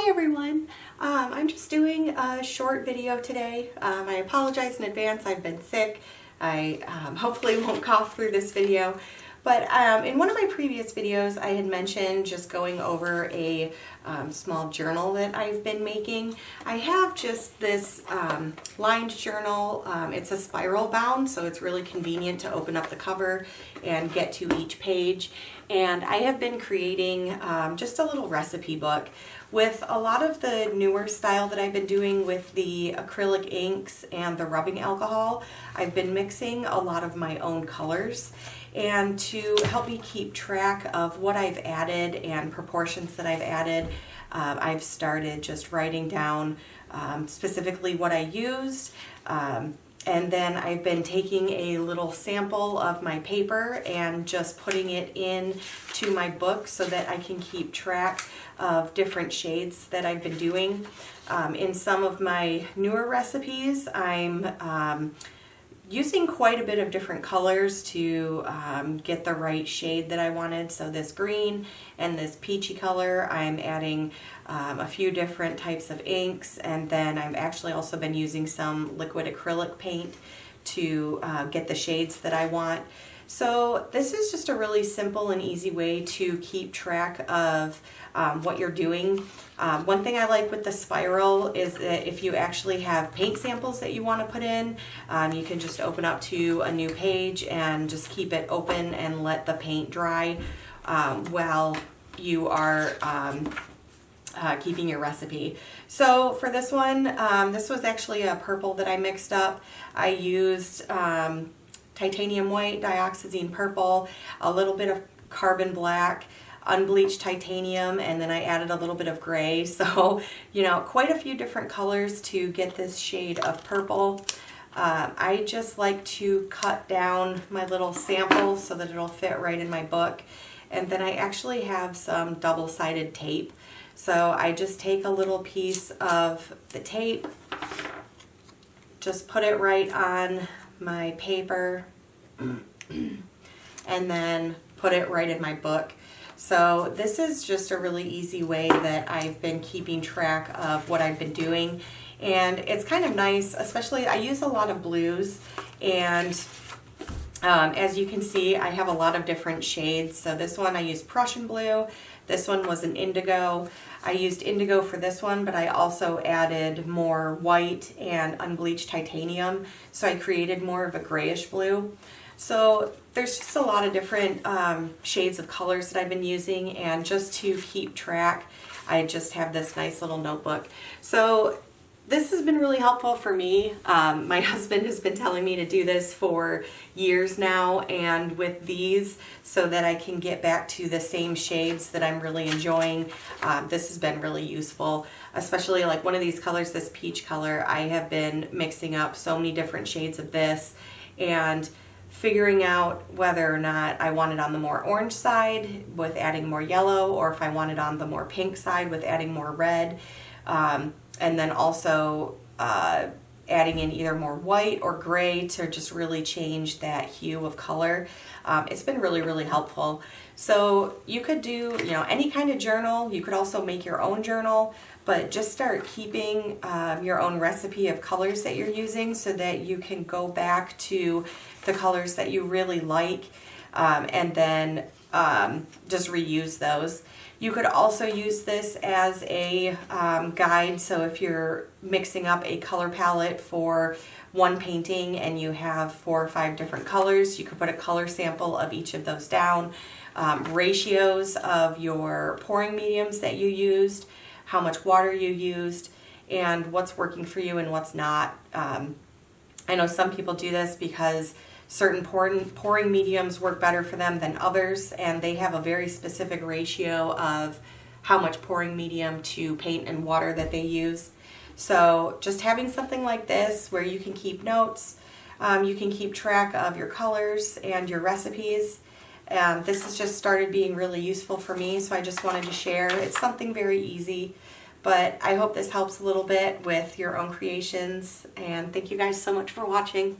Hi everyone, I'm just doing a short video today. I apologize in advance, I've been sick. I hopefully won't cough through this video. But in one of my previous videos I had mentioned just going over a small journal that I've been making. I have just this lined journal. It's a spiral bound, so it's really convenient to open up the cover and get to each page. And I have been creating just a little recipe book with a lot of the newer style that I've been doing with the acrylic inks and the rubbing alcohol. I've been mixing a lot of my own colors, and to help me keep track of what I've added and proportions that I've added, I've started just writing down specifically what I used. And then I've been taking a little sample of my paper and just putting it in to my book so that I can keep track of different shades that I've been doing. In some of my newer recipes, I'm using quite a bit of different colors to get the right shade that I wanted. So this green and this peachy color, I'm adding a few different types of inks, and then I've actually also been using some liquid acrylic paint to get the shades that I want. So this is just a really simple and easy way to keep track of what you're doing. One thing I like with the spiral is that if you actually have paint samples that you want to put in, you can just open up to a new page and just keep it open and let the paint dry while you are keeping your recipe. So for this one, this was actually a purple that I mixed up. I used titanium white, dioxazine purple, a little bit of carbon black, unbleached titanium, and then I added a little bit of gray. So, you know, quite a few different colors to get this shade of purple. I just like to cut down my little sample so that it'll fit right in my book. And then I actually have some double-sided tape. So I just take a little piece of the tape, just put it right on my paper, and then put it right in my book. So this is just a really easy way that I've been keeping track of what I've been doing. And it's kind of nice, especially I use a lot of blues, and as you can see, I have a lot of different shades. So this one I used Prussian blue. This one was an indigo. I used indigo for this one, but I also added more white and unbleached titanium. So I created more of a grayish blue. So there's just a lot of different shades of colors that I've been using, and just to keep track, I just have this nice little notebook. So this has been really helpful for me. My husband has been telling me to do this for years now, and with these, so that I can get back to the same shades that I'm really enjoying, this has been really useful. Especially like one of these colors, this peach color, I have been mixing up so many different shades of this and figuring out whether or not I want it on the more orange side with adding more yellow, or if I want it on the more pink side with adding more red. And then also adding in either more white or gray to just really change that hue of color. It's been really, really helpful. So you could do, you know, any kind of journal. You could also make your own journal, but just start keeping your own recipe of colors that you're using so that you can go back to the colors that you really like, and then just reuse those. You could also use this as a guide. So if you're mixing up a color palette for one painting and you have 4 or 5 different colors, you could put a color sample of each of those down, ratios of your pouring mediums that you used, how much water you used, and what's working for you and what's not. I know some people do this because certain pouring mediums work better for them than others, and they have a very specific ratio of how much pouring medium to paint and water that they use. So just having something like this where you can keep notes, you can keep track of your colors and your recipes. This has just started being really useful for me, so I just wanted to share. It's something very easy, but I hope this helps a little bit with your own creations, and thank you guys so much for watching.